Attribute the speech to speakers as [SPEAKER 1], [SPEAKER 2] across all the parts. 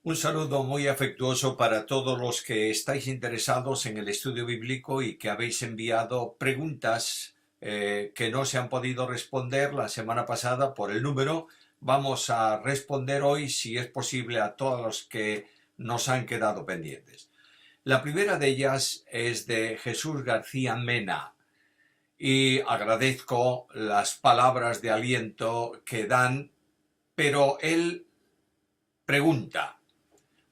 [SPEAKER 1] Un saludo muy afectuoso para todos los que estáis interesados en el estudio bíblico y que habéis enviado preguntas que no se han podido responder la semana pasada por el número. Vamos a responder hoy, si es posible, a todos los que nos han quedado pendientes. La primera de ellas es de Jesús García Mena y agradezco las palabras de aliento que dan, pero él pregunta.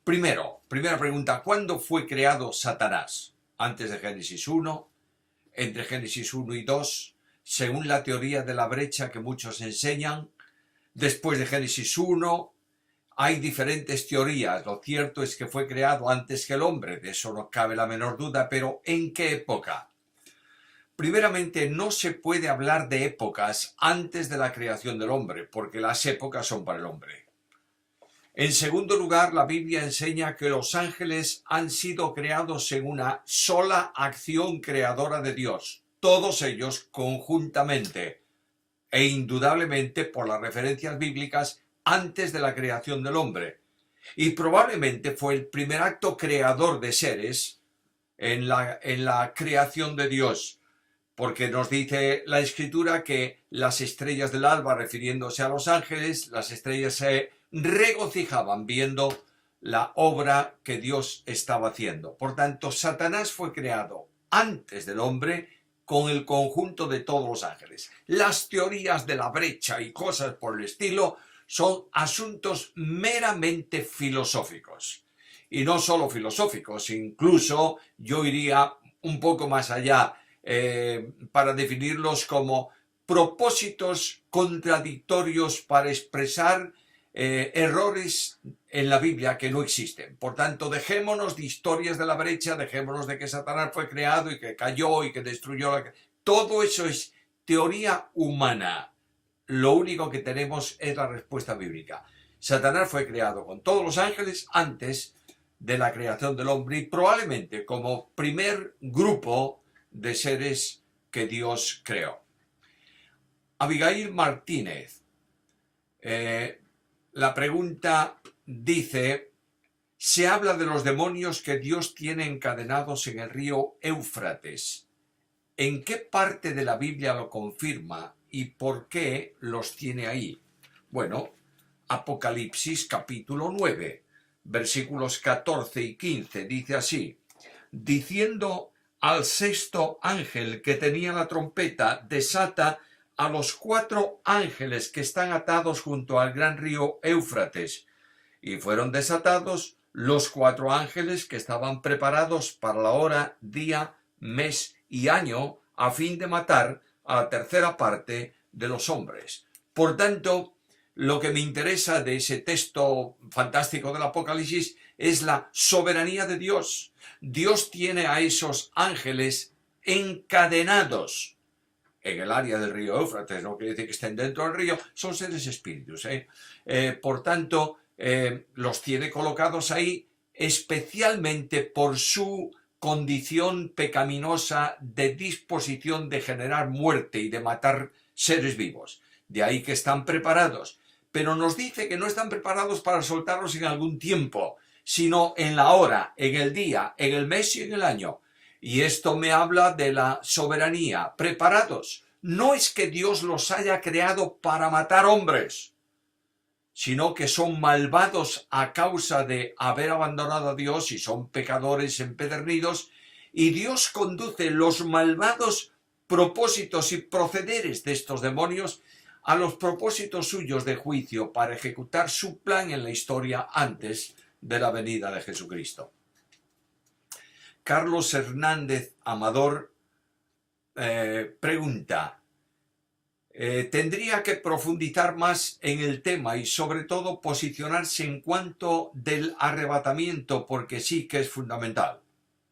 [SPEAKER 1] Primera pregunta, ¿cuándo fue creado Satanás? ¿Antes de Génesis 1? ¿Entre Génesis 1 y 2? Según la teoría de la brecha que muchos enseñan, después de Génesis 1 hay diferentes teorías. Lo cierto es que fue creado antes que el hombre, de eso no cabe la menor duda, pero ¿en qué época? Primeramente, no se puede hablar de épocas antes de la creación del hombre, porque las épocas son para el hombre. En segundo lugar, la Biblia enseña que los ángeles han sido creados en una sola acción creadora de Dios, todos ellos conjuntamente e indudablemente por las referencias bíblicas antes de la creación del hombre. Y probablemente fue el primer acto creador de seres en la creación de Dios, porque nos dice la Escritura que las estrellas del alba, refiriéndose a los ángeles, las estrellas se regocijaban viendo la obra que Dios estaba haciendo. Por tanto, Satanás fue creado antes del hombre con el conjunto de todos los ángeles. Las teorías de la brecha y cosas por el estilo son asuntos meramente filosóficos. Y no solo filosóficos, incluso yo iría un poco más allá para definirlos como propósitos contradictorios para expresar errores en la Biblia que no existen. Por tanto, dejémonos de historias de la brecha, dejémonos de que Satanás fue creado y que cayó y que destruyó. Todo eso es teoría humana. Lo único que tenemos es la respuesta bíblica. Satanás fue creado con todos los ángeles antes de la creación del hombre y probablemente como primer grupo de seres que Dios creó. Abigail Martínez. La pregunta dice, se habla de los demonios que Dios tiene encadenados en el río Éufrates. ¿En qué parte de la Biblia lo confirma y por qué los tiene ahí? Bueno, Apocalipsis capítulo 9, versículos 14 y 15, dice así, diciendo al sexto ángel que tenía la trompeta, desata a los 4 ángeles que están atados junto al gran río Éufrates. Y fueron desatados los 4 ángeles que estaban preparados para la hora, día, mes y año, a fin de matar a la tercera parte de los hombres. Por tanto, lo que me interesa de ese texto fantástico del Apocalipsis es la soberanía de Dios. Dios tiene a esos ángeles encadenados en el área del río Éufrates, no quiere decir que estén dentro del río, son seres espíritus. Por tanto, los tiene colocados ahí especialmente por su condición pecaminosa de disposición de generar muerte y de matar seres vivos. De ahí que están preparados. Pero nos dice que no están preparados para soltarlos en algún tiempo, sino en la hora, en el día, en el mes y en el año. Y esto me habla de la soberanía. Preparados. No es que Dios los haya creado para matar hombres, sino que son malvados a causa de haber abandonado a Dios y son pecadores empedernidos. Y Dios conduce los malvados propósitos y procederes de estos demonios a los propósitos suyos de juicio para ejecutar su plan en la historia antes de la venida de Jesucristo. Carlos Hernández Amador pregunta, tendría que profundizar más en el tema y sobre todo posicionarse en cuanto del arrebatamiento, porque sí que es fundamental.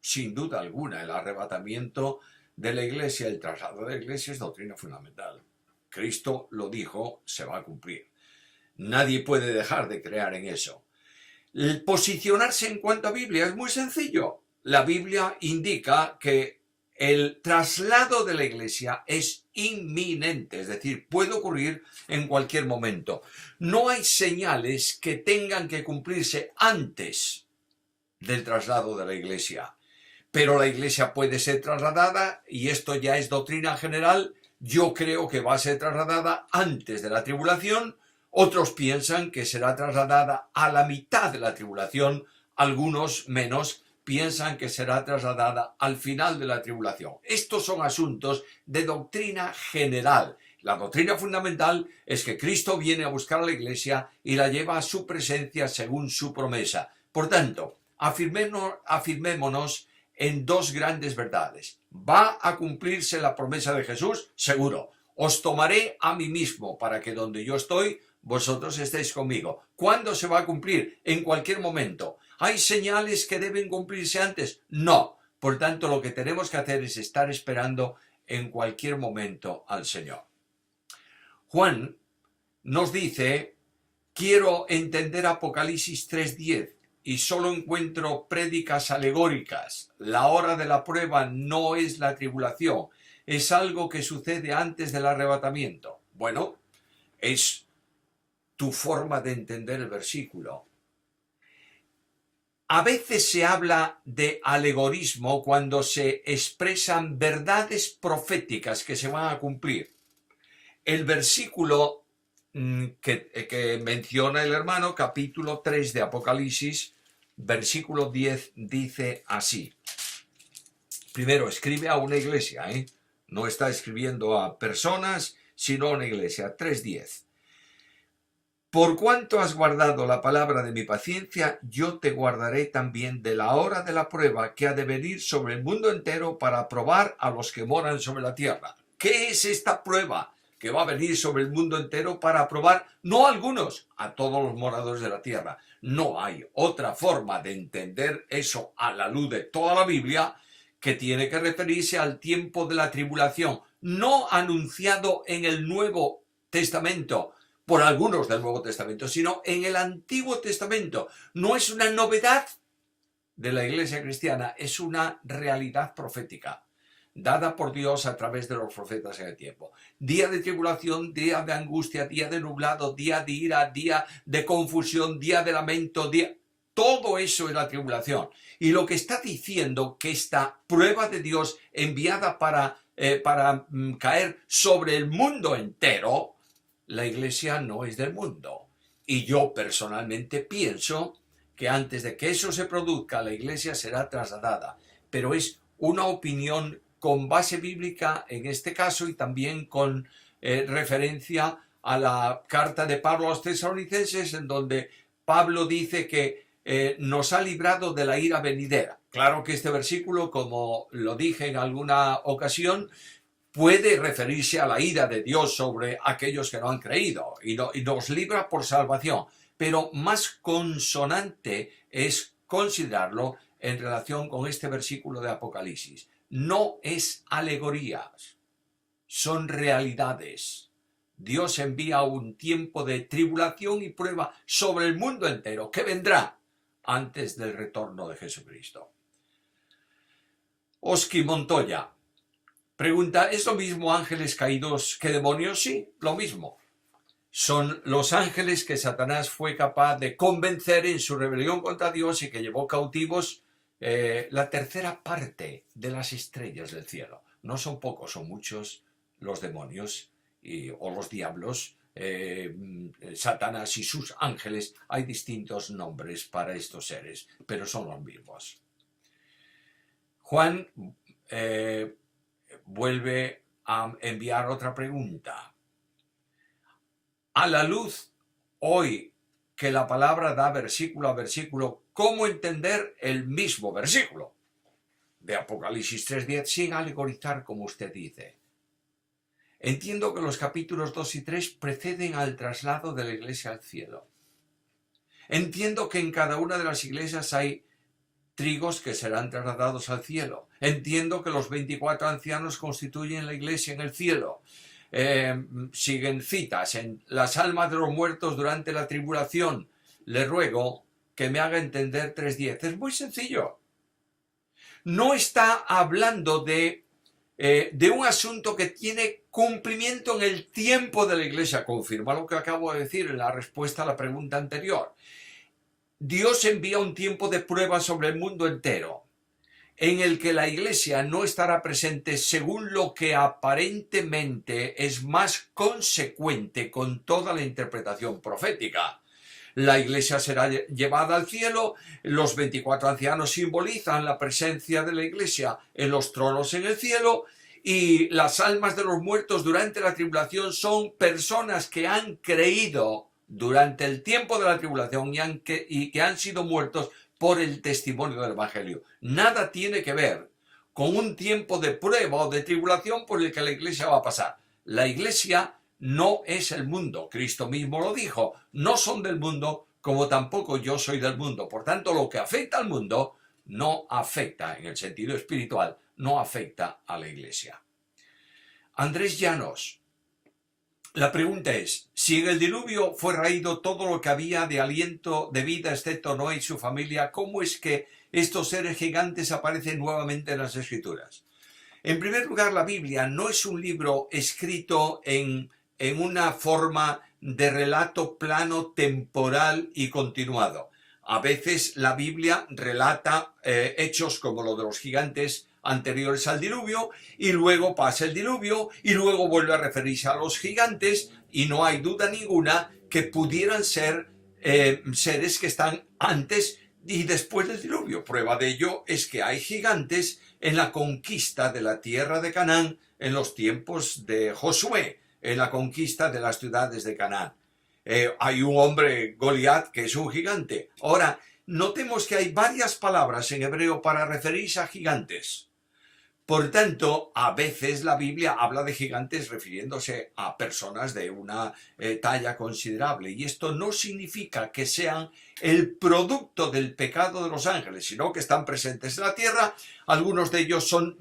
[SPEAKER 1] Sin duda alguna, el arrebatamiento de la Iglesia, el traslado de la Iglesia es doctrina fundamental. Cristo lo dijo, se va a cumplir. Nadie puede dejar de creer en eso. El posicionarse en cuanto a Biblia es muy sencillo. La Biblia indica que el traslado de la Iglesia es inminente, es decir, puede ocurrir en cualquier momento. No hay señales que tengan que cumplirse antes del traslado de la iglesia, pero la iglesia puede ser trasladada, y esto ya es doctrina general. Yo creo que va a ser trasladada antes de la tribulación. Otros piensan que será trasladada a la mitad de la tribulación. Algunos menos piensan que será trasladada al final de la tribulación. Estos son asuntos de doctrina general. La doctrina fundamental es que Cristo viene a buscar a la iglesia y la lleva a su presencia según su promesa. Por tanto, afirmémonos en dos grandes verdades. ¿Va a cumplirse la promesa de Jesús? Seguro. Os tomaré a mí mismo para que donde yo estoy, vosotros estéis conmigo. ¿Cuándo se va a cumplir? En cualquier momento. ¿Hay señales que deben cumplirse antes? No. Por tanto, lo que tenemos que hacer es estar esperando en cualquier momento al Señor. Juan nos dice, quiero entender Apocalipsis 3:10 y solo encuentro prédicas alegóricas. La hora de la prueba no es la tribulación, es algo que sucede antes del arrebatamiento. Bueno, es tu forma de entender el versículo. A veces se habla de alegorismo cuando se expresan verdades proféticas que se van a cumplir. El versículo que menciona el hermano, capítulo 3 de Apocalipsis, versículo 10, dice así. Primero, escribe a una iglesia, no está escribiendo a personas, sino a una iglesia. 3:10. Por cuanto has guardado la palabra de mi paciencia, yo te guardaré también de la hora de la prueba que ha de venir sobre el mundo entero para probar a los que moran sobre la tierra. ¿Qué es esta prueba que va a venir sobre el mundo entero para probar, no a algunos, a todos los moradores de la tierra? No hay otra forma de entender eso a la luz de toda la Biblia que tiene que referirse al tiempo de la tribulación, no anunciado en el Nuevo Testamento, por algunos del Nuevo Testamento, sino en el Antiguo Testamento. No es una novedad de la Iglesia cristiana, es una realidad profética, dada por Dios a través de los profetas en el tiempo. Día de tribulación, día de angustia, día de nublado, día de ira, día de confusión, día de lamento, todo eso es la tribulación. Y lo que está diciendo que esta prueba de Dios enviada para caer sobre el mundo entero, la iglesia no es del mundo. Y yo personalmente pienso que antes de que eso se produzca, la iglesia será trasladada. Pero es una opinión con base bíblica en este caso y también con referencia a la carta de Pablo a los tesalonicenses, en donde Pablo dice que nos ha librado de la ira venidera. Claro que este versículo, como lo dije en alguna ocasión, puede referirse a la ira de Dios sobre aquellos que no han creído y nos libra por salvación, pero más consonante es considerarlo en relación con este versículo de Apocalipsis. No es alegorías, son realidades. Dios envía un tiempo de tribulación y prueba sobre el mundo entero que vendrá antes del retorno de Jesucristo. Oski Montoya pregunta, ¿es lo mismo ángeles caídos que demonios? Sí, lo mismo. Son los ángeles que Satanás fue capaz de convencer en su rebelión contra Dios y que llevó cautivos la tercera parte de las estrellas del cielo. No son pocos, son muchos los demonios o los diablos, Satanás y sus ángeles. Hay distintos nombres para estos seres, pero son los mismos. Juan vuelve a enviar otra pregunta. A la luz hoy que la palabra da versículo a versículo, ¿cómo entender el mismo versículo de Apocalipsis 3:10 sin alegorizar como usted dice? Entiendo que los capítulos 2 y 3 preceden al traslado de la iglesia al cielo. Entiendo que en cada una de las iglesias hay trigos que serán trasladados al cielo. Entiendo que los 24 ancianos constituyen la iglesia en el cielo. Siguen citas en las almas de los muertos durante la tribulación. Le ruego que me haga entender 3:10. Es muy sencillo. No está hablando de de un asunto que tiene cumplimiento en el tiempo de la Iglesia. Confirma lo que acabo de decir en la respuesta a la pregunta anterior. Dios envía un tiempo de prueba sobre el mundo entero, en el que la Iglesia no estará presente según lo que aparentemente es más consecuente con toda la interpretación profética. La Iglesia será llevada al cielo, los 24 ancianos simbolizan la presencia de la Iglesia en los tronos en el cielo, y las almas de los muertos durante la tribulación son personas que han creído durante el tiempo de la tribulación y que han sido muertos por el testimonio del Evangelio. Nada tiene que ver con un tiempo de prueba o de tribulación por el que la Iglesia va a pasar. La Iglesia no es el mundo. Cristo mismo lo dijo. No son del mundo, como tampoco yo soy del mundo. Por tanto, lo que afecta al mundo no afecta, en el sentido espiritual, no afecta a la Iglesia. Andrés Llanos. La pregunta es, si en el diluvio fue raído todo lo que había de aliento de vida excepto Noé y su familia, ¿cómo es que estos seres gigantes aparecen nuevamente en las Escrituras? En primer lugar, la Biblia no es un libro escrito en una forma de relato plano, temporal y continuado. A veces la Biblia relata hechos como lo de los gigantes anteriores al diluvio, y luego pasa el diluvio, y luego vuelve a referirse a los gigantes, y no hay duda ninguna que pudieran ser seres que están antes y después del diluvio. Prueba de ello es que hay gigantes en la conquista de la tierra de Canaán en los tiempos de Josué, en la conquista de las ciudades de Canaán. Hay un hombre, Goliat, que es un gigante. Ahora, notemos que hay varias palabras en hebreo para referirse a gigantes. Por tanto, a veces la Biblia habla de gigantes refiriéndose a personas de una talla considerable, y esto no significa que sean el producto del pecado de los ángeles, sino que están presentes en la tierra. Algunos de ellos son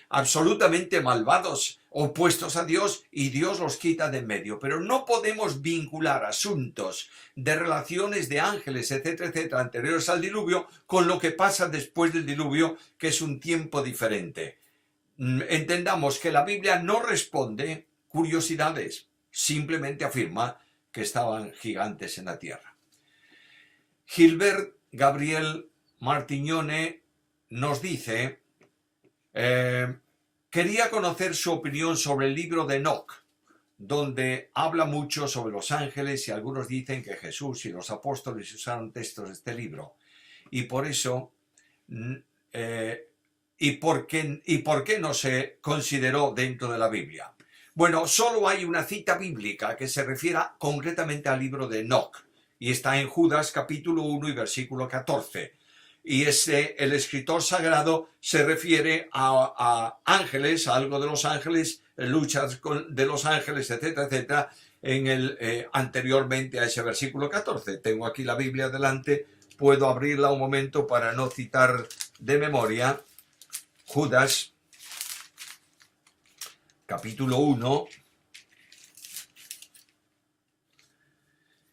[SPEAKER 1] absolutamente malvados, opuestos a Dios, y Dios los quita de en medio. Pero no podemos vincular asuntos de relaciones de ángeles, etcétera, etcétera, anteriores al diluvio, con lo que pasa después del diluvio, que es un tiempo diferente. Entendamos que la Biblia no responde curiosidades, simplemente afirma que estaban gigantes en la tierra. Gilbert Gabriel Martignone nos dice, quería conocer su opinión sobre el libro de Enoch, donde habla mucho sobre los ángeles, y algunos dicen que Jesús y los apóstoles usaron textos de este libro. Y por eso, ¿y por qué no se consideró dentro de la Biblia? Bueno, solo hay una cita bíblica que se refiera concretamente al libro de Enoch, y está en Judas capítulo 1 y versículo 14. Y el escritor sagrado se refiere a ángeles, a algo de los ángeles, luchas de los ángeles, etcétera, etcétera, anteriormente a ese versículo 14. Tengo aquí la Biblia delante, puedo abrirla un momento para no citar de memoria. Judas, capítulo 1,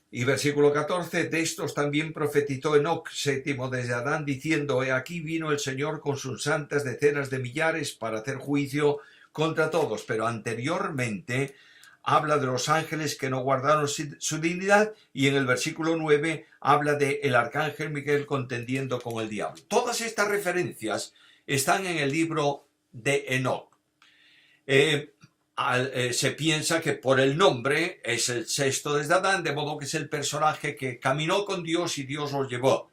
[SPEAKER 1] y versículo 14, de estos también profetizó Enoc, séptimo desde Adán, diciendo, he aquí vino el Señor con sus santas decenas de millares para hacer juicio contra todos. Pero anteriormente habla de los ángeles que no guardaron su dignidad, y en el versículo 9 habla de el arcángel Miguel contendiendo con el diablo. Todas estas referencias están en el libro de Enoc. Se piensa que por el nombre es el sexto desde Adán, de modo que es el personaje que caminó con Dios y Dios los llevó.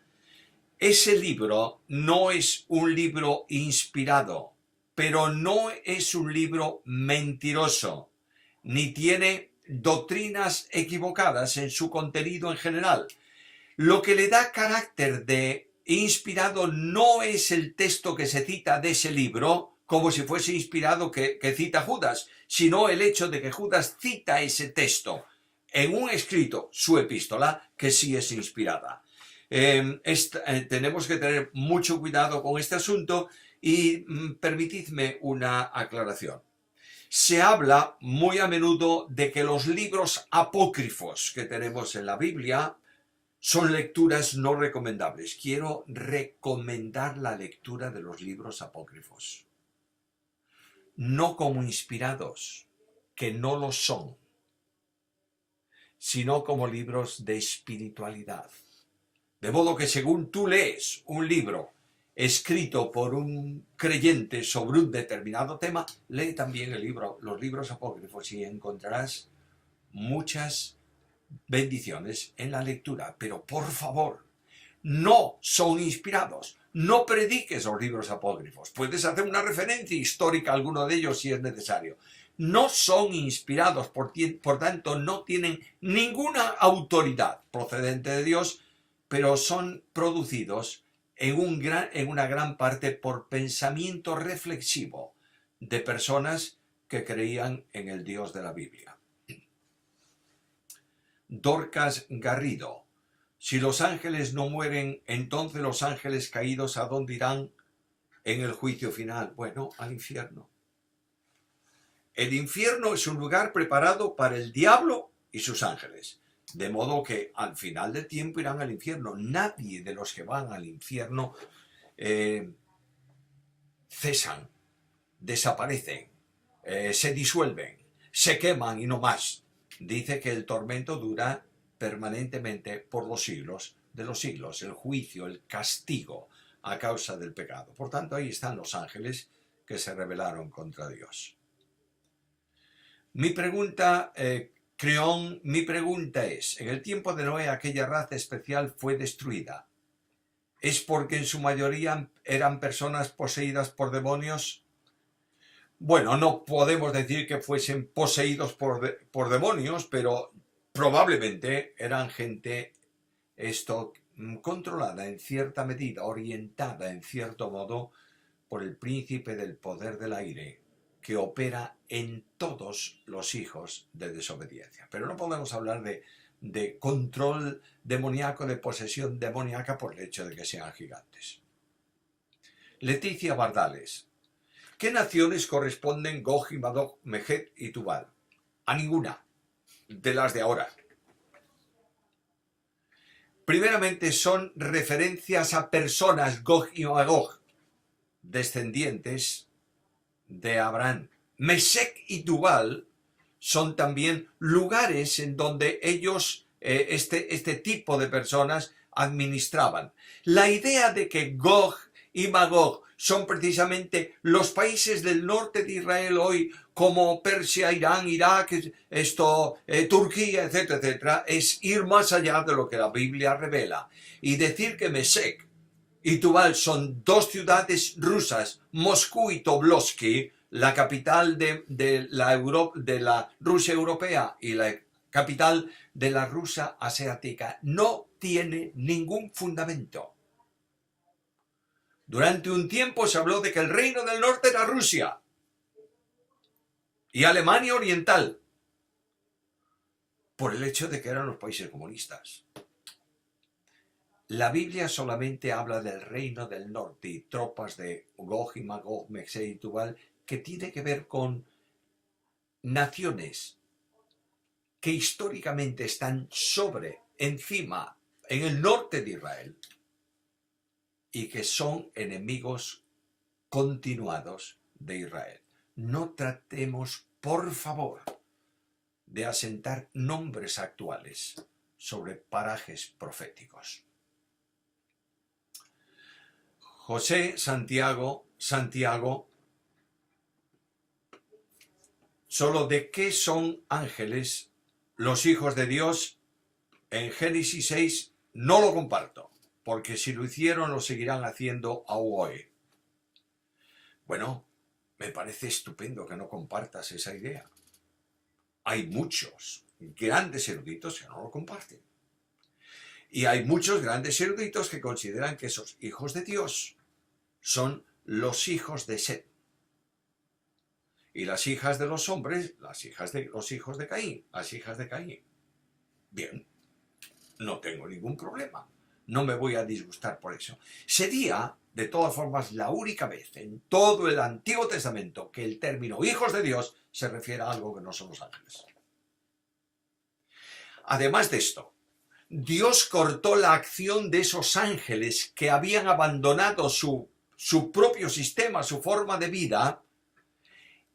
[SPEAKER 1] Ese libro no es un libro inspirado, pero no es un libro mentiroso, ni tiene doctrinas equivocadas en su contenido en general. Lo que le da carácter de inspirado no es el texto que se cita de ese libro, como si fuese inspirado que cita Judas, sino el hecho de que Judas cita ese texto en un escrito, su epístola, que sí es inspirada. Tenemos que tener mucho cuidado con este asunto, y permitidme una aclaración. Se habla muy a menudo de que los libros apócrifos que tenemos en la Biblia son lecturas no recomendables. Quiero recomendar la lectura de los libros apócrifos. no como inspirados, que no lo son, sino como libros de espiritualidad. De modo que según tú lees un libro escrito por un creyente sobre un determinado tema, lee también los libros apócrifos y encontrarás muchas bendiciones en la lectura. Pero por favor, no son inspirados. No prediques los libros apócrifos. Puedes hacer una referencia histórica a alguno de ellos si es necesario. No son inspirados, por tanto no tienen ninguna autoridad procedente de Dios, pero son producidos en una gran parte por pensamiento reflexivo de personas que creían en el Dios de la Biblia. Dorcas Garrido. Si los ángeles no mueren, entonces los ángeles caídos, ¿a dónde irán en el juicio final? Bueno, al infierno. El infierno es un lugar preparado para el diablo y sus ángeles. De modo que al final del tiempo irán al infierno. Nadie de los que van al infierno cesan, desaparecen, se disuelven, se queman y no más. Dice que el tormento dura permanentemente por los siglos de los siglos, el juicio, el castigo a causa del pecado. Por tanto, ahí están los ángeles que se rebelaron contra Dios. Mi pregunta es, en el tiempo de Noé aquella raza especial fue destruida. ¿Es porque en su mayoría eran personas poseídas por demonios? Bueno, no podemos decir que fuesen poseídos por demonios, pero probablemente eran gente controlada en cierta medida, orientada en cierto modo por el príncipe del poder del aire, que opera en todos los hijos de desobediencia. Pero no podemos hablar de control demoníaco, de posesión demoníaca por el hecho de que sean gigantes. Leticia Bardales. ¿Qué naciones corresponden Gog y Magog, Mejet y Tubal? A ninguna de las de ahora. Primeramente son referencias a personas, Gog y Magog, descendientes de Abraham. Mesec y Tubal son también lugares en donde ellos, este tipo de personas, administraban. La idea de que Gog y Magog son precisamente los países del norte de Israel hoy, como Persia, Irán, Irak, Turquía, etcétera, etcétera, es ir más allá de lo que la Biblia revela. Y decir que Mesec y Tubal son dos ciudades rusas, Moscú y Tobolsk, la capital de la Rusia europea y la capital de la Rusia asiática, no tiene ningún fundamento. Durante un tiempo se habló de que el reino del norte era Rusia y Alemania Oriental, por el hecho de que eran los países comunistas. La Biblia solamente habla del reino del norte y tropas de Gog y Magog, Mesec y Tubal, que tiene que ver con naciones que históricamente están encima, en el norte de Israel, y que son enemigos continuados de Israel. No tratemos, por favor, de asentar nombres actuales sobre parajes proféticos. José Santiago, solo de qué son ángeles los hijos de Dios en Génesis 6 no lo comparto, porque si lo hicieron lo seguirán haciendo aún hoy. Bueno, me parece estupendo que no compartas esa idea. Hay muchos grandes eruditos que no lo comparten. Y hay muchos grandes eruditos que consideran que esos hijos de Dios son los hijos de Set. Y las hijas de los hombres, los hijos de Caín, las hijas de Caín. Bien, no tengo ningún problema. No me voy a disgustar por eso. Sería, de todas formas, la única vez en todo el Antiguo Testamento que el término hijos de Dios se refiere a algo que no son los ángeles. Además de esto, Dios cortó la acción de esos ángeles que habían abandonado su propio sistema, su forma de vida,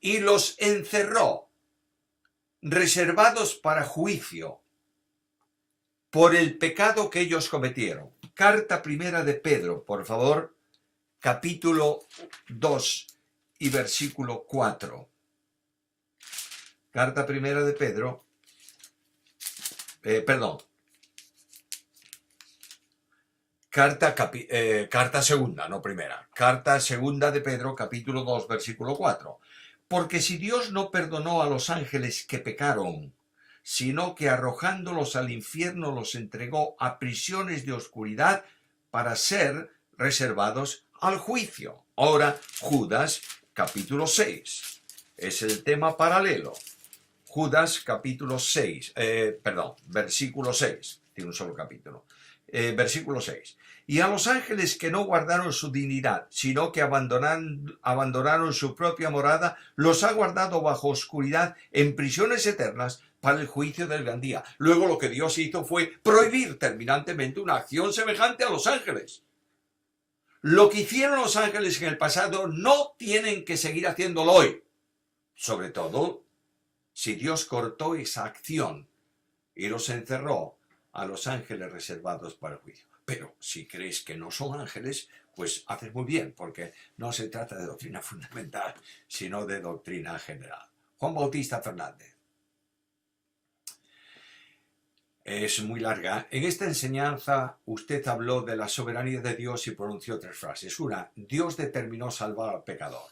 [SPEAKER 1] y los encerró, reservados para juicio, por el pecado que ellos cometieron. Carta primera de Pedro, por favor, capítulo 2 y versículo 4. Carta primera de Pedro, carta segunda, no primera. Carta segunda de Pedro, capítulo 2, versículo 4. Porque si Dios no perdonó a los ángeles que pecaron, sino que arrojándolos al infierno los entregó a prisiones de oscuridad para ser reservados al juicio. Ahora, Judas, capítulo 6. Es el tema paralelo. Judas, capítulo 6. Versículo 6. Tiene un solo capítulo. Versículo 6. Y a los ángeles que no guardaron su dignidad, sino que abandonaron su propia morada, los ha guardado bajo oscuridad en prisiones eternas para el juicio del gran día. Luego lo que Dios hizo fue prohibir terminantemente una acción semejante a los ángeles. Lo que hicieron los ángeles en el pasado no tienen que seguir haciéndolo hoy. Sobre todo si Dios cortó esa acción y los encerró a los ángeles reservados para el juicio. Pero si crees que no son ángeles, pues haces muy bien, porque no se trata de doctrina fundamental, sino de doctrina general. Juan Bautista Fernández. Es muy larga. En esta enseñanza usted habló de la soberanía de Dios y pronunció 3 frases. Una, Dios determinó salvar al pecador.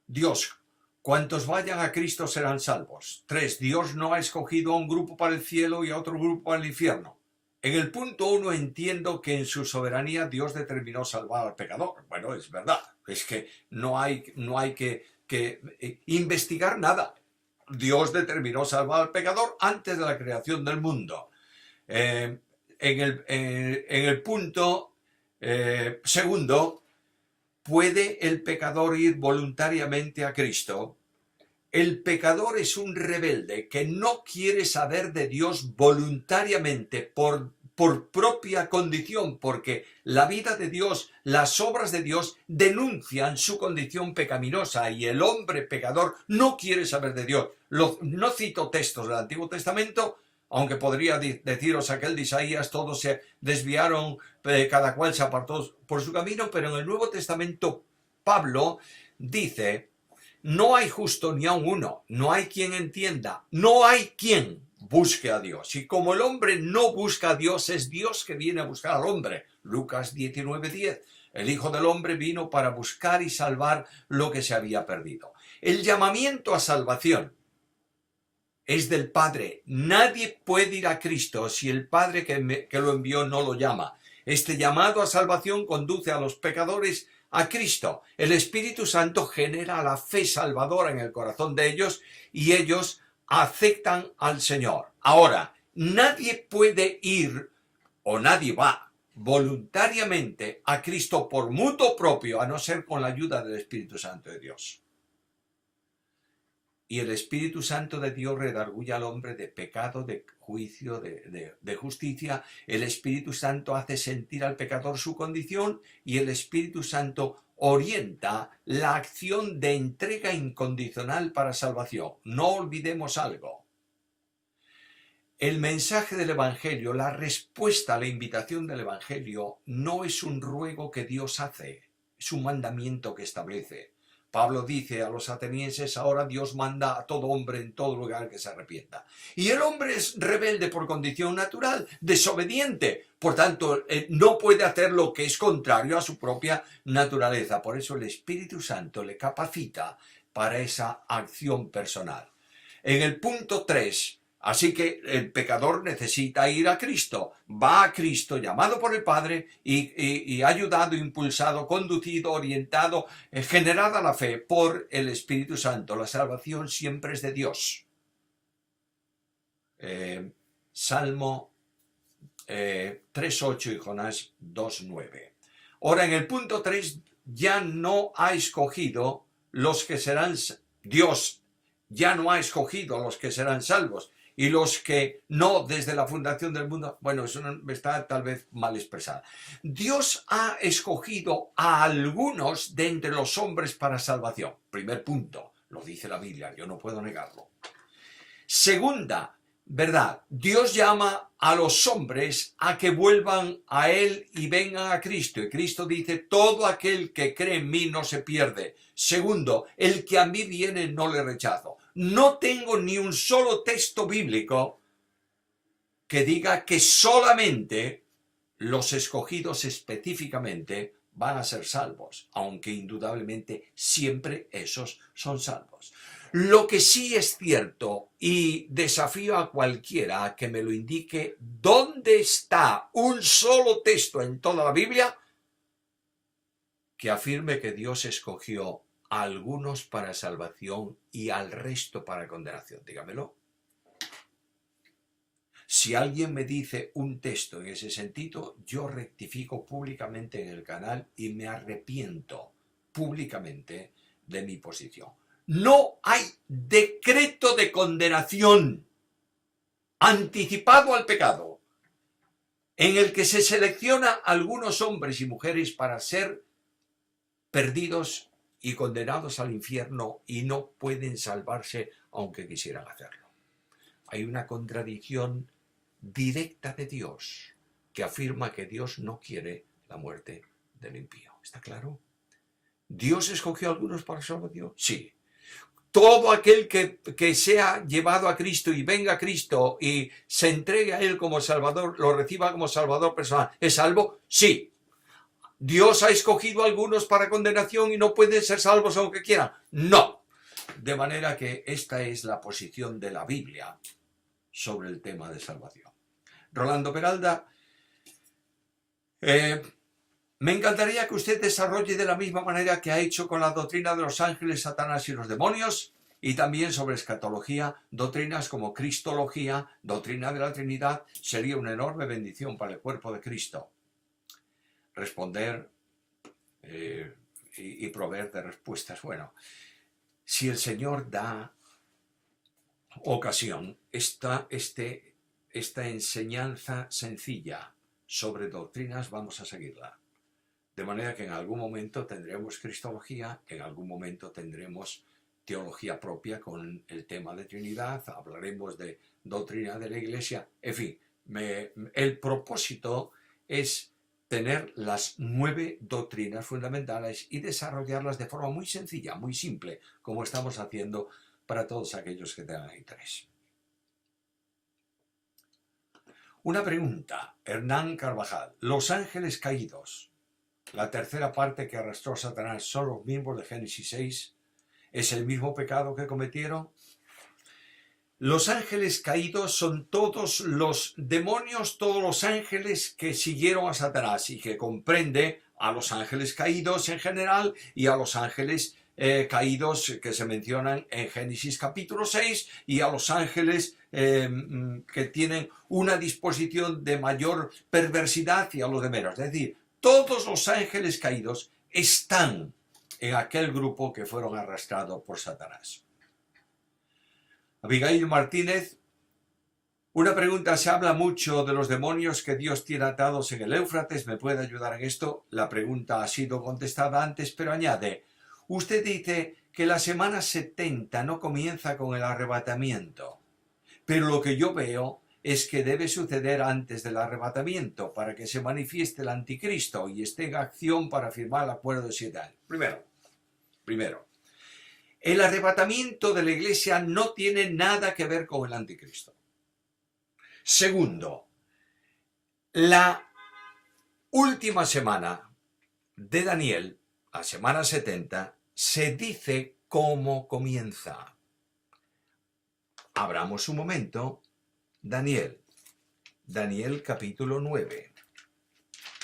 [SPEAKER 1] Dios, cuantos vayan a Cristo serán salvos. 3, Dios no ha escogido a un grupo para el cielo y a otro grupo para el infierno. En el punto 1 entiendo que en su soberanía Dios determinó salvar al pecador. Bueno, es verdad. Es que no hay que investigar nada. Dios determinó salvar al pecador antes de la creación del mundo. En el punto segundo, ¿puede el pecador ir voluntariamente a Cristo? El pecador es un rebelde que no quiere saber de Dios voluntariamente por propia condición, porque la vida de Dios, las obras de Dios denuncian su condición pecaminosa y el hombre pecador no quiere saber de Dios. No cito textos del Antiguo Testamento, aunque podría deciros aquel de Isaías, todos se desviaron, cada cual se apartó por su camino, pero en el Nuevo Testamento Pablo dice: no hay justo ni aun uno, no hay quien entienda, no hay quien busque a Dios. Y como el hombre no busca a Dios, es Dios que viene a buscar al hombre. Lucas 19:10. El Hijo del Hombre vino para buscar y salvar lo que se había perdido. El llamamiento a salvación es del Padre. Nadie puede ir a Cristo si el Padre que lo envió no lo llama. Este llamado a salvación conduce a los pecadores a Cristo. El Espíritu Santo genera la fe salvadora en el corazón de ellos y ellos aceptan al Señor. Ahora, nadie puede ir o nadie va voluntariamente a Cristo por mutuo propio, a no ser con la ayuda del Espíritu Santo de Dios. Y el Espíritu Santo de Dios redarguye al hombre de pecado, de juicio, de justicia. El Espíritu Santo hace sentir al pecador su condición y el Espíritu Santo orienta la acción de entrega incondicional para salvación. No olvidemos algo. El mensaje del Evangelio, la respuesta a la invitación del Evangelio, no es un ruego que Dios hace, es un mandamiento que establece. Pablo dice a los atenienses: ahora Dios manda a todo hombre en todo lugar que se arrepienta. Y el hombre es rebelde por condición natural, desobediente. Por tanto, no puede hacer lo que es contrario a su propia naturaleza. Por eso el Espíritu Santo le capacita para esa acción personal. En el punto 3, así que el pecador necesita ir a Cristo, va a Cristo llamado por el Padre y ayudado, impulsado, conducido, orientado, generada la fe por el Espíritu Santo. La salvación siempre es de Dios. Salmo 3.8 y Jonás 2.9. Ahora en el punto 3 ya no ha escogido los que serán, Dios ya no ha escogido a los que serán salvos. Y los que no desde la fundación del mundo, bueno, eso está tal vez mal expresado. Dios ha escogido a algunos de entre los hombres para salvación. Primer punto. Lo dice la Biblia, yo no puedo negarlo. Segunda verdad, Dios llama a los hombres a que vuelvan a Él y vengan a Cristo. Y Cristo dice, todo aquel que cree en mí no se pierde. Segundo, el que a mí viene no le rechazo. No tengo ni un solo texto bíblico que diga que solamente los escogidos específicamente van a ser salvos, aunque indudablemente siempre esos son salvos. Lo que sí es cierto, y desafío a cualquiera a que me lo indique, ¿dónde está un solo texto en toda la Biblia que afirme que Dios escogió a algunos para salvación y al resto para condenación? Dígamelo. Si alguien me dice un texto en ese sentido, yo rectifico públicamente en el canal y me arrepiento públicamente de mi posición. No hay decreto de condenación anticipado al pecado en el que se selecciona a algunos hombres y mujeres para ser perdidos y condenados al infierno y no pueden salvarse aunque quisieran hacerlo. Hay una contradicción directa de Dios que afirma que Dios no quiere la muerte del impío. ¿Está claro? ¿Dios escogió a algunos para salvación? Sí. Todo aquel que sea llevado a Cristo y venga a Cristo y se entregue a Él como Salvador, lo reciba como Salvador personal, ¿es salvo? Sí. ¿Dios ha escogido a algunos para condenación y no pueden ser salvos aunque quieran? No. De manera que esta es la posición de la Biblia sobre el tema de salvación. Rolando Peralta, me encantaría que usted desarrolle de la misma manera que ha hecho con la doctrina de los ángeles, Satanás y los demonios, y también sobre escatología, doctrinas como cristología, doctrina de la Trinidad. Sería una enorme bendición para el cuerpo de Cristo responder y proveer de respuestas. Bueno, si el Señor da ocasión, esta enseñanza sencilla sobre doctrinas vamos a seguirla. De manera que en algún momento tendremos cristología, en algún momento tendremos teología propia con el tema de Trinidad, hablaremos de doctrina de la Iglesia, en fin, el propósito es tener las 9 doctrinas fundamentales y desarrollarlas de forma muy sencilla, muy simple, como estamos haciendo para todos aquellos que tengan interés. Una pregunta, Hernán Carvajal. Los ángeles caídos, la tercera parte que arrastró a Satanás, ¿son los mismos de Génesis 6? ¿Es el mismo pecado que cometieron? Los ángeles caídos son todos los demonios, todos los ángeles que siguieron a Satanás y que comprende a los ángeles caídos en general y a los ángeles caídos que se mencionan en Génesis capítulo 6 y a los ángeles que tienen una disposición de mayor perversidad y a los de menos. Es decir, todos los ángeles caídos están en aquel grupo que fueron arrastrados por Satanás. Abigail Martínez, una pregunta, se habla mucho de los demonios que Dios tiene atados en el Éufrates, ¿me puede ayudar en esto? La pregunta ha sido contestada antes, pero añade, usted dice que la semana 70 no comienza con el arrebatamiento, pero lo que yo veo es que debe suceder antes del arrebatamiento para que se manifieste el anticristo y esté en acción para firmar el acuerdo de 7 años. Primero, el arrebatamiento de la iglesia no tiene nada que ver con el anticristo. Segundo, la última semana de Daniel, la semana 70, se dice cómo comienza. Abramos un momento. Daniel capítulo 9,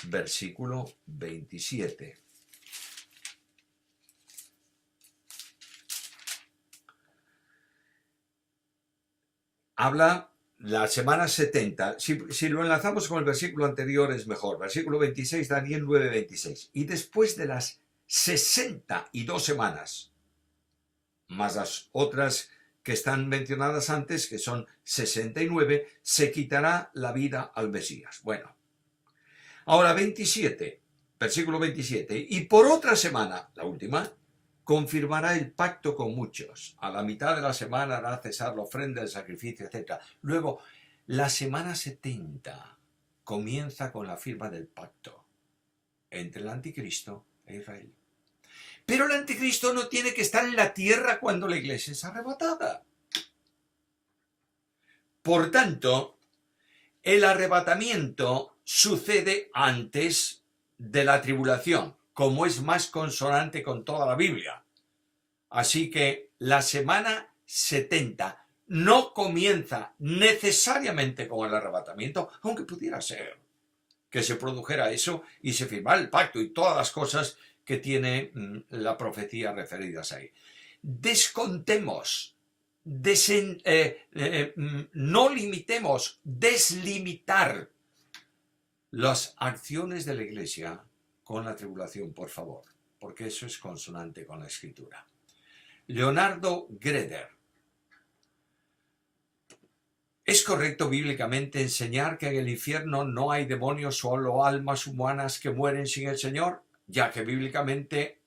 [SPEAKER 1] versículo 27. Habla la semana 70, si lo enlazamos con el versículo anterior es mejor, versículo 26, Daniel 9, 26. Y después de las 62 semanas, más las otras que están mencionadas antes, que son 69, se quitará la vida al Mesías. Bueno, ahora 27, versículo 27. Y por otra semana, la última, confirmará el pacto con muchos. A la mitad de la semana hará cesar la ofrenda, el sacrificio, etc. Luego, la semana 70 comienza con la firma del pacto entre el anticristo e Israel. Pero el anticristo no tiene que estar en la tierra cuando la iglesia es arrebatada. Por tanto, el arrebatamiento sucede antes de la tribulación, como es más consonante con toda la Biblia. Así que la semana 70 no comienza necesariamente con el arrebatamiento, aunque pudiera ser que se produjera eso y se firmara el pacto y todas las cosas que tiene la profecía referidas ahí. Descontemos, no limitemos, deslimitar las acciones de la Iglesia con la tribulación, por favor, porque eso es consonante con la Escritura. Leonardo Greder: ¿es correcto bíblicamente enseñar que en el infierno no hay demonios, solo almas humanas que mueren sin el Señor? Ya que bíblicamente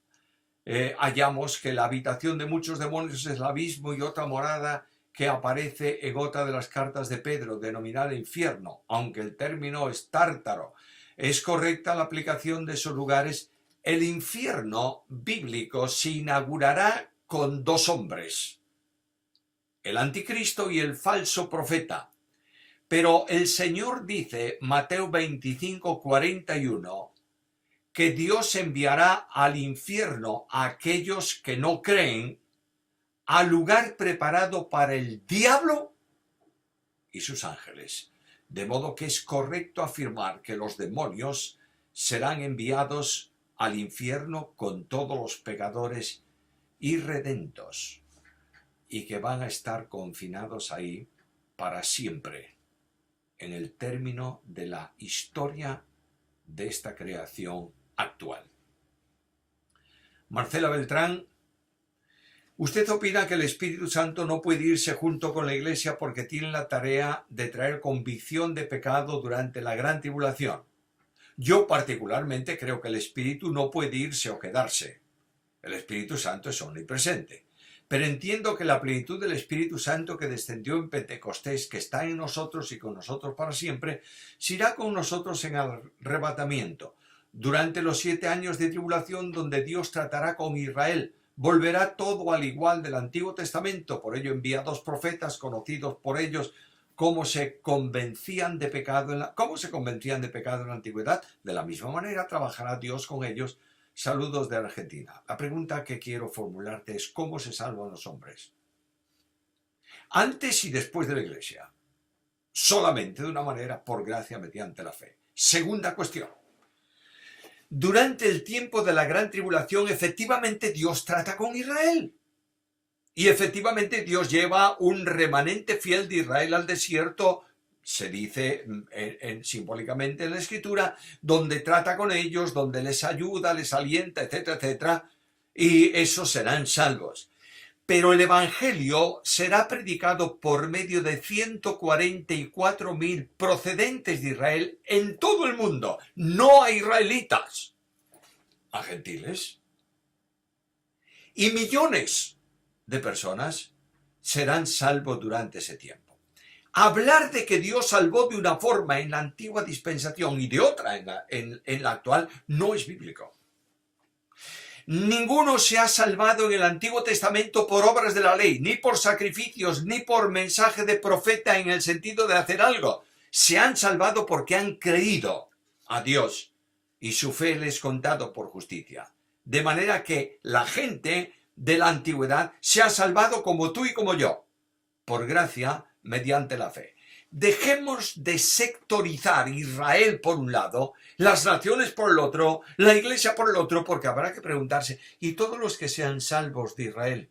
[SPEAKER 1] hallamos que la habitación de muchos demonios es el abismo y otra morada que aparece en otra de las cartas de Pedro, denominada infierno, aunque el término es tártaro. ¿Es correcta la aplicación de esos lugares? El infierno bíblico se inaugurará con dos hombres, el anticristo y el falso profeta. Pero el Señor dice, Mateo 25, 41, que Dios enviará al infierno a aquellos que no creen, al lugar preparado para el diablo y sus ángeles. De modo que es correcto afirmar que los demonios serán enviados al infierno con todos los pecadores irredentos y que van a estar confinados ahí para siempre, en el término de la historia de esta creación actual. Marcela Beltrán: ¿usted opina que el Espíritu Santo no puede irse junto con la Iglesia porque tiene la tarea de traer convicción de pecado durante la gran tribulación? Yo particularmente creo que el Espíritu no puede irse o quedarse. El Espíritu Santo es omnipresente. Pero entiendo que la plenitud del Espíritu Santo que descendió en Pentecostés, que está en nosotros y con nosotros para siempre, se irá con nosotros en el arrebatamiento. Durante los 7 años de tribulación donde Dios tratará con Israel, volverá todo al igual del Antiguo Testamento. Por ello envía 2 profetas conocidos por ellos cómo se convencían de pecado en la antigüedad. De la misma manera trabajará Dios con ellos. Saludos de Argentina. La pregunta que quiero formularte es: ¿cómo se salvan los hombres? Antes y después de la Iglesia. Solamente de una manera, por gracia mediante la fe. Segunda cuestión. Durante el tiempo de la gran tribulación, efectivamente Dios trata con Israel. Y efectivamente Dios lleva un remanente fiel de Israel al desierto, se dice simbólicamente en la Escritura, donde trata con ellos, donde les ayuda, les alienta, etcétera, etcétera, y esos serán salvos. Pero el Evangelio será predicado por medio de 144.000 procedentes de Israel en todo el mundo, no a israelitas, a gentiles. Y millones de personas serán salvos durante ese tiempo. Hablar de que Dios salvó de una forma en la antigua dispensación y de otra en la actual no es bíblico. Ninguno se ha salvado en el Antiguo Testamento por obras de la ley, ni por sacrificios, ni por mensaje de profeta en el sentido de hacer algo. Se han salvado porque han creído a Dios y su fe les es contado por justicia. De manera que la gente de la antigüedad se ha salvado como tú y como yo, por gracia mediante la fe. Dejemos de sectorizar Israel por un lado, las naciones por el otro, la iglesia por el otro, porque habrá que preguntarse, ¿y todos los que sean salvos de Israel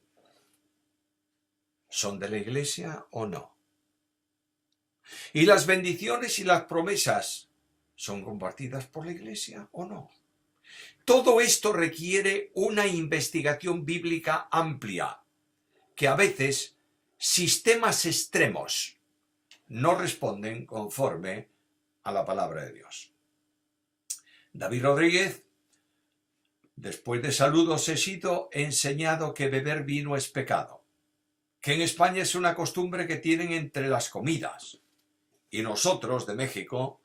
[SPEAKER 1] son de la iglesia o no? ¿Y las bendiciones y las promesas son compartidas por la iglesia o no? Todo esto requiere una investigación bíblica amplia, que a veces sistemas extremos no responden conforme a la palabra de Dios. David Rodríguez: Después de saludos he sido enseñado que beber vino es pecado, que en España es una costumbre que tienen entre las comidas. Y nosotros, de México,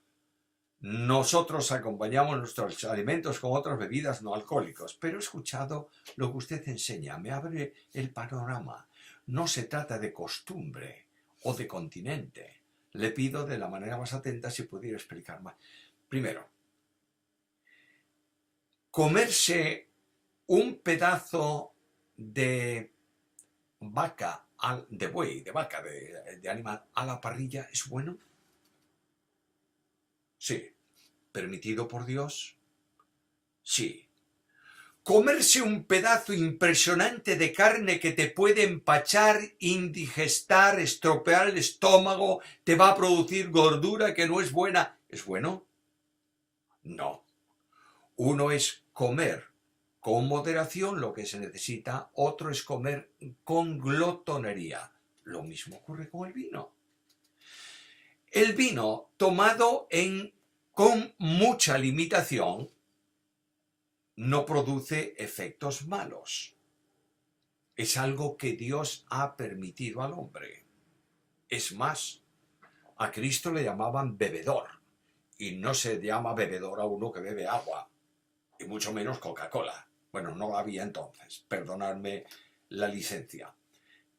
[SPEAKER 1] nosotros acompañamos nuestros alimentos con otras bebidas no alcohólicas. Pero he escuchado lo que usted enseña, me abre el panorama. No se trata de costumbre o de continente. Le pido de la manera más atenta si pudiera explicar más. Primero, comerse un pedazo de vaca, de buey, de vaca, de animal a la parrilla, ¿es bueno? Sí. ¿Permitido por Dios? Sí. Comerse un pedazo impresionante de carne que te puede empachar, indigestar, estropear el estómago, te va a producir gordura que no es buena, ¿es bueno? No. Uno es comer con moderación lo que se necesita, otro es comer con glotonería. Lo mismo ocurre con el vino. El vino tomado con mucha limitación no produce efectos malos. Es algo que Dios ha permitido al hombre. Es más, a Cristo le llamaban bebedor, y no se llama bebedor a uno que bebe agua, y mucho menos Coca-Cola. Bueno, no la había entonces, perdonadme la licencia.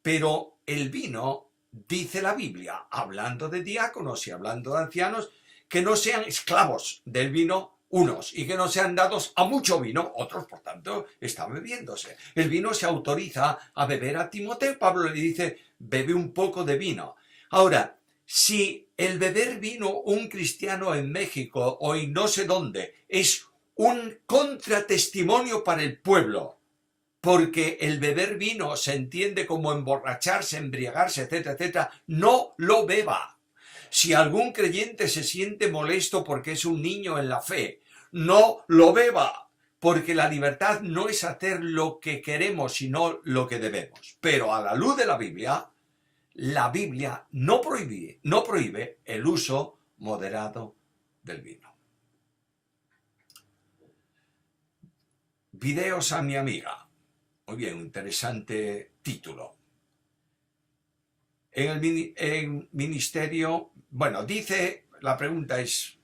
[SPEAKER 1] Pero el vino, dice la Biblia, hablando de diáconos y hablando de ancianos, que no sean esclavos del vino unos y que no sean dados a mucho vino, otros por tanto están bebiéndose. El vino se autoriza a beber a Timoteo, Pablo le dice, bebe un poco de vino. Ahora, si el beber vino un cristiano en México o en no sé dónde es un contratestimonio para el pueblo, porque el beber vino se entiende como emborracharse, embriagarse, etcétera, etcétera, no lo beba. Si algún creyente se siente molesto porque es un niño en la fe, no lo beba, porque la libertad no es hacer lo que queremos, sino lo que debemos. Pero a la luz de la Biblia no prohíbe el uso moderado del vino. Videos a mi amiga. Muy bien, un interesante título. En el ministerio, bueno, dice, la pregunta es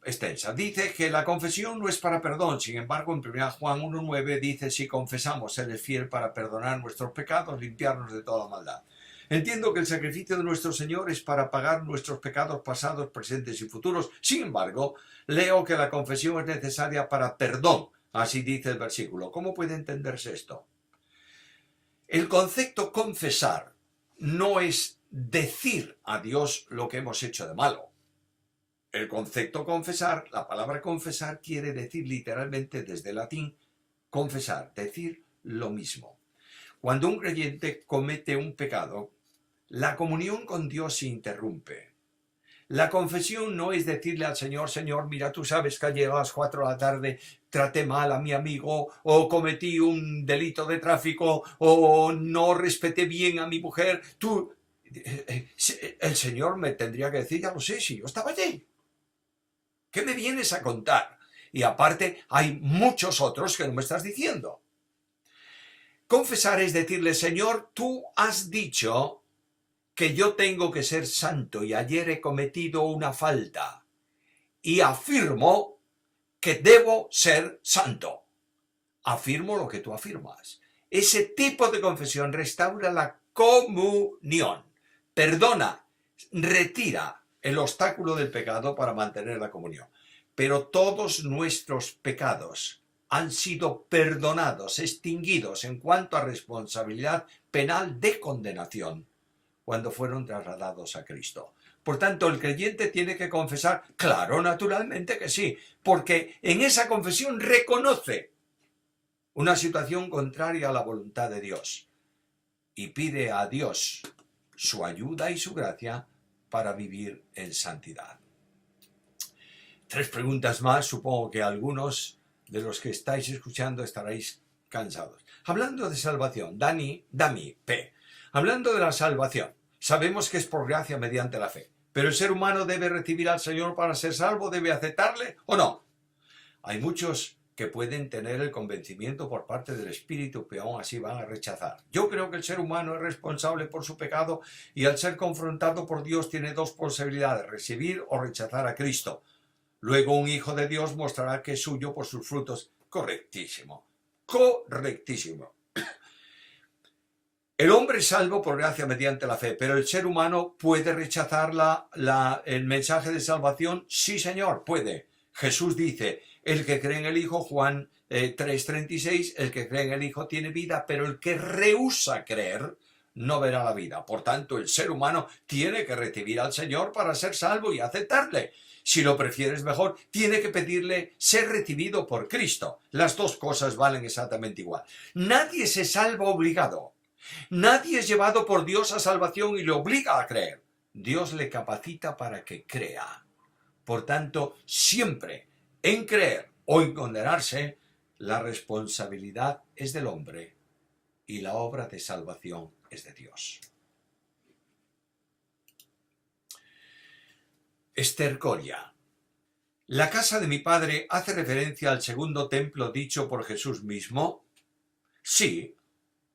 [SPEAKER 1] extensa, dice que la confesión no es para perdón, sin embargo en 1 Juan 1:9 dice, si confesamos, Él es fiel para perdonar nuestros pecados, limpiarnos de toda maldad. Entiendo que el sacrificio de nuestro Señor es para pagar nuestros pecados pasados, presentes y futuros, sin embargo, leo que la confesión es necesaria para perdón, así dice el versículo. ¿Cómo puede entenderse esto? El concepto confesar no es decir a Dios lo que hemos hecho de malo. El concepto confesar, la palabra confesar quiere decir literalmente desde el latín confesar, decir lo mismo. Cuando un creyente comete un pecado, la comunión con Dios se interrumpe. La confesión no es decirle al Señor, Señor, mira, tú sabes que ayer a las 4 de la tarde traté mal a mi amigo, o cometí un delito de tráfico, o no respeté bien a mi mujer. El Señor me tendría que decir, ya lo sé, si yo estaba allí. ¿Qué me vienes a contar? Y aparte, hay muchos otros que no me estás diciendo. Confesar es decirle, Señor, tú has dicho que yo tengo que ser santo y ayer he cometido una falta y afirmo que debo ser santo. Afirmo lo que tú afirmas. Ese tipo de confesión restaura la comunión, perdona, retira el obstáculo del pecado para mantener la comunión. Pero todos nuestros pecados han sido perdonados, extinguidos en cuanto a responsabilidad penal de condenación cuando fueron trasladados a Cristo. Por tanto, el creyente tiene que confesar, claro, naturalmente que sí, porque en esa confesión reconoce una situación contraria a la voluntad de Dios y pide a Dios su ayuda y su gracia para vivir en santidad. 3 preguntas más, supongo que algunos de los que estáis escuchando estaréis cansados. Hablando de salvación, Dami P. Hablando de la salvación, sabemos que es por gracia mediante la fe, pero el ser humano debe recibir al Señor para ser salvo, debe aceptarle o no. Hay muchos que pueden tener el convencimiento por parte del Espíritu, pero aún así van a rechazar. Yo creo que el ser humano es responsable por su pecado y al ser confrontado por Dios tiene dos posibilidades, recibir o rechazar a Cristo. Luego un hijo de Dios mostrará que es suyo por sus frutos. Correctísimo, correctísimo. El hombre es salvo por gracia mediante la fe, pero el ser humano puede rechazar el mensaje de salvación. Sí, Señor, puede. Jesús dice, el que cree en el Hijo, Juan 3:36, el que cree en el Hijo tiene vida, pero el que rehúsa creer no verá la vida. Por tanto, el ser humano tiene que recibir al Señor para ser salvo y aceptarle. Si lo prefieres mejor, tiene que pedirle ser recibido por Cristo. Las dos cosas valen exactamente igual. Nadie se salva obligado. Nadie es llevado por Dios a salvación y le obliga a creer. Dios le capacita para que crea. Por tanto, siempre en creer o en condenarse, la responsabilidad es del hombre y la obra de salvación es de Dios. Estercoria. ¿La casa de mi padre hace referencia al segundo templo dicho por Jesús mismo? Sí,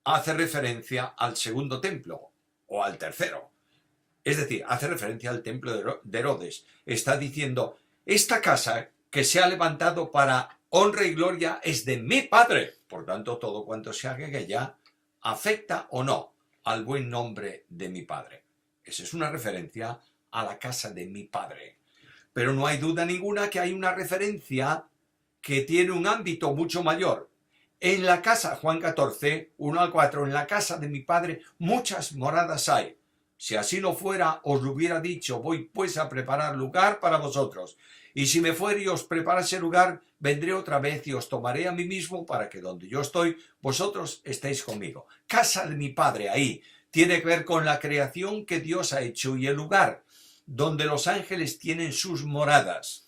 [SPEAKER 1] hace referencia al segundo templo o al tercero. Es decir, hace referencia al templo de Herodes. Está diciendo, esta casa que se ha levantado para honra y gloria es de mi padre. Por tanto, todo cuanto se haga en ella afecta o no al buen nombre de mi padre. Esa es una referencia a la casa de mi padre. Pero no hay duda ninguna que hay una referencia que tiene un ámbito mucho mayor. En la casa, Juan 14, 1-4, en la casa de mi padre muchas moradas hay. Si así no fuera, os lo hubiera dicho, voy pues a preparar lugar para vosotros. Y si me fuere y os preparase lugar, vendré otra vez y os tomaré a mí mismo para que donde yo estoy, vosotros estéis conmigo. Casa de mi padre, ahí, tiene que ver con la creación que Dios ha hecho y el lugar donde los ángeles tienen sus moradas.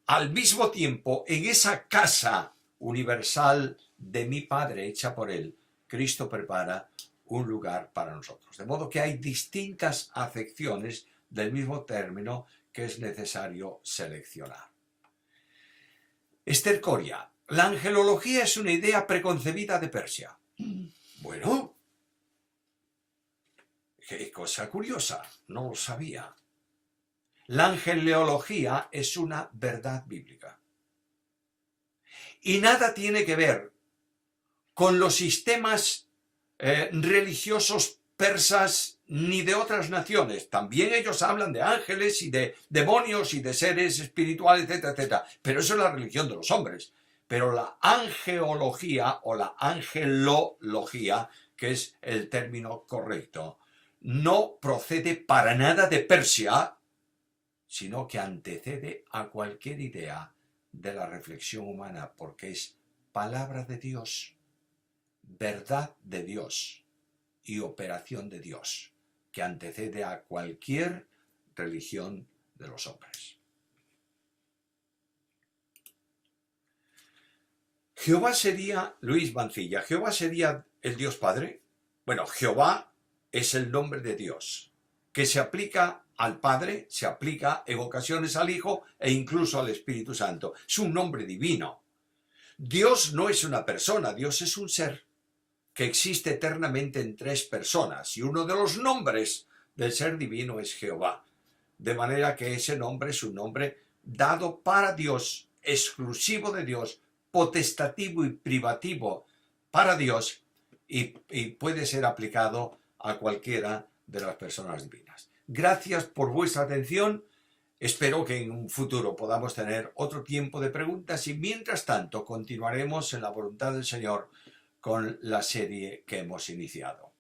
[SPEAKER 1] Al mismo tiempo, en esa casa universal de mi Padre hecha por Él, Cristo prepara un lugar para nosotros. De modo que hay distintas acepciones del mismo término que es necesario seleccionar. Estercoria. La angelología es una idea preconcebida de Persia. Bueno, qué cosa curiosa, no lo sabía. La angelología es una verdad bíblica. Y nada tiene que ver con los sistemas religiosos persas ni de otras naciones. También ellos hablan de ángeles y de demonios y de seres espirituales, etcétera, etcétera. Pero eso es la religión de los hombres. Pero la angelología o la angelología, que es el término correcto, no procede para nada de Persia, sino que antecede a cualquier idea de la reflexión humana, porque es palabra de Dios, verdad de Dios y operación de Dios, que antecede a cualquier religión de los hombres. Jehová sería, Luis Mancilla, ¿Jehová sería el Dios Padre? Bueno, Jehová es el nombre de Dios, que se aplica al Padre, se aplica en ocasiones al Hijo e incluso al Espíritu Santo. Es un nombre divino. Dios no es una persona, Dios es un ser que existe eternamente en tres personas y uno de los nombres del ser divino es Jehová. De manera que ese nombre es un nombre dado para Dios, exclusivo de Dios, potestativo y privativo para Dios y puede ser aplicado a cualquiera de las personas divinas. Gracias por vuestra atención. Espero que en un futuro podamos tener otro tiempo de preguntas y mientras tanto continuaremos en la voluntad del Señor con la serie que hemos iniciado.